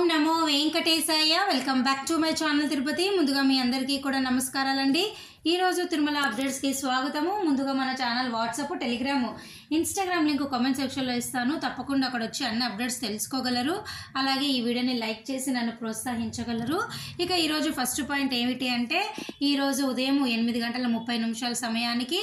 Namo Venkatesaya. Welcome back to my channel Tirupati. ముందుగా మీ అందరికీ కూడా నమస్కారాలండి. ఈరోజు తిరుమల అప్డేట్స్కి స్వాగతము. ముందుగా మన channel WhatsApp, Telegram, Instagram link comment సెక్షన్లో ఇస్తాను. తప్పకుండా అక్కడ వచ్చి అన్ని అప్డేట్స్ తెలుసుకోగలరు. అలాగే ఈ వీడియోని లైక్ చేసి నన్ను ప్రోత్సహించగలరు. ఇక ఈరోజు ఫస్ట్ పాయింట్ ఏమిటి అంటే, ఈరోజు ఉదయం 8:30 సమయానికి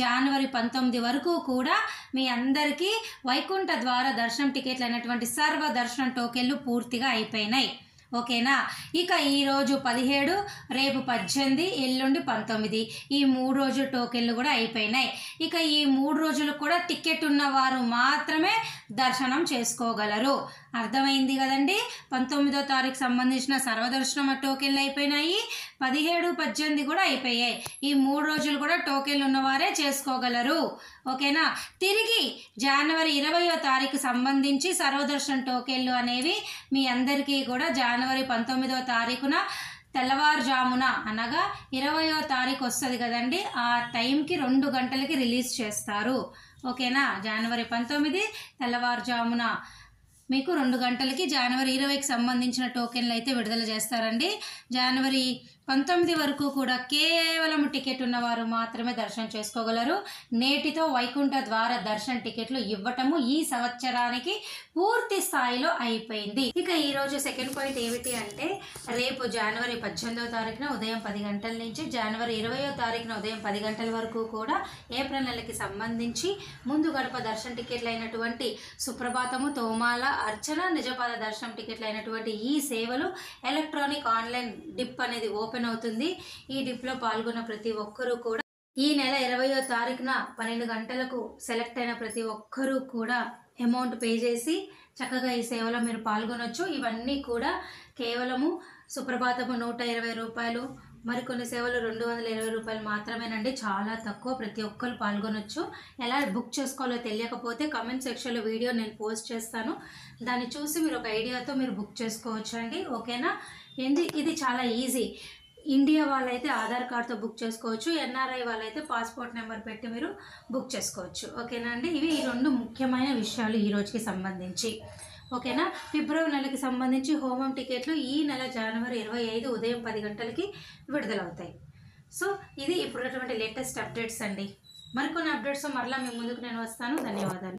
జనవరి 19 వరకు కూడా మీ అందరికీ వైకుంఠ ద్వార దర్శనం టికెట్లు అయినటువంటి సర్వ దర్శనం టోకెన్లు పూర్తిగా అయిపోయినాయి. ఓకేనా. ఇక ఈరోజు 17, రేపు 18, ఎల్లుండి 19 ఈ 3 రోజుల టోకెన్లు కూడా అయిపోయినాయి. ఇక ఈ 3 రోజులు కూడా టికెట్ ఉన్నవారు మాత్రమే దర్శనం చేసుకోగలరు. అర్థమైంది కదండి. 19వ తారీఖు సంబంధించిన సర్వదర్శనం టోకెన్లు అయిపోయినాయి. 17, 18 కూడా అయిపోయాయి. ఈ 3 రోజులు కూడా టోకెన్లు ఉన్నవారే చేసుకోగలరు. ఓకేనా. తిరిగి జనవరి 20వ తారీఖు సంబంధించి సర్వదర్శనం టోకెన్లు అనేవి మీ అందరికీ కూడా జనవరి 19వ తారీఖున తెల్లవారుజామున అనగా 20వ తారీఖు వస్తుంది కదండి, ఆ టైంకి 2 గంటలకి రిలీజ్ చేస్తారు. ఓకేనా. జనవరి 19 తెల్లవారుజామున మీకు 2 గంటలకి జనవరి 20కి సంబంధించిన టోకెన్లు అయితే విడుదల చేస్తారండి. జనవరి 19 వరకు కూడా కేవలం టికెట్ ఉన్నవారు మాత్రమే దర్శనం చేసుకోగలరు. నేటితో వైకుంఠ ద్వార దర్శన టికెట్లు ఇవ్వటము ఈ సంవత్సరానికి పూర్తి స్థాయిలో అయిపోయింది. ఇక ఈరోజు సెకండ్ పాయింట్ ఏమిటి అంటే, రేపు జనవరి 18వ తారీఖున ఉదయం 10 గంటల నుంచి జనవరి 20వ తారీఖున ఉదయం 10 గంటల వరకు కూడా ఏప్రిల్ నెలకి సంబంధించి ముందు గడప దర్శన టికెట్లు అయినటువంటి సుప్రభాతము, తోమాల, అర్చన, నిజపాద దర్శనం టికెట్లు అయినటువంటి ఈ సేవలు ఎలక్ట్రానిక్ ఆన్లైన్ డిప్ అనేది ఓపెన్ అవుతుంది. ఈ డిప్లో పాల్గొన్న ప్రతి ఒక్కరూ కూడా ఈ నెల 20వ తారీఖున 12 గంటలకు సెలెక్ట్ అయిన ప్రతి ఒక్కరూ కూడా అమౌంట్ పే చేసి చక్కగా ఈ సేవలో మీరు పాల్గొనవచ్చు. ఇవన్నీ కూడా కేవలము సుప్రభాతము 120 రూపాయలు, మరికొన్ని సేవలు 220 రూపాయలు మాత్రమేనండి. చాలా తక్కువ. ప్రతి ఒక్కరు పాల్గొనొచ్చు. ఎలా బుక్ చేసుకోవాలో తెలియకపోతే కామెంట్ సెక్షన్లో వీడియో నేను పోస్ట్ చేస్తాను. దాన్ని చూసి మీరు ఒక ఐడియాతో మీరు బుక్ చేసుకోవచ్చు అండి. ఓకేనా. ఇది చాలా ఈజీ. ఇండియా వాళ్ళైతే ఆధార్ కార్డ్తో బుక్ చేసుకోవచ్చు. ఎన్ఆర్ఐ వాళ్ళైతే పాస్పోర్ట్ నెంబర్ పెట్టి మీరు బుక్ చేసుకోవచ్చు. ఓకేనా అండి. ఇవి ఈ 2 ముఖ్యమైన విషయాలు ఈ రోజుకి సంబంధించి. ఓకేనా. ఫిబ్రవరి నెలకి సంబంధించి హోమం టికెట్లు ఈ నెల జనవరి 25 ఉదయం 10 గంటలకి విడుదలవుతాయి. సో ఇది ఇప్పుడున్నటువంటి లేటెస్ట్ అప్డేట్స్ అండి. మరికొన్ని అప్డేట్స్ మరలా మీ ముందుకు నేను వస్తాను. ధన్యవాదాలు.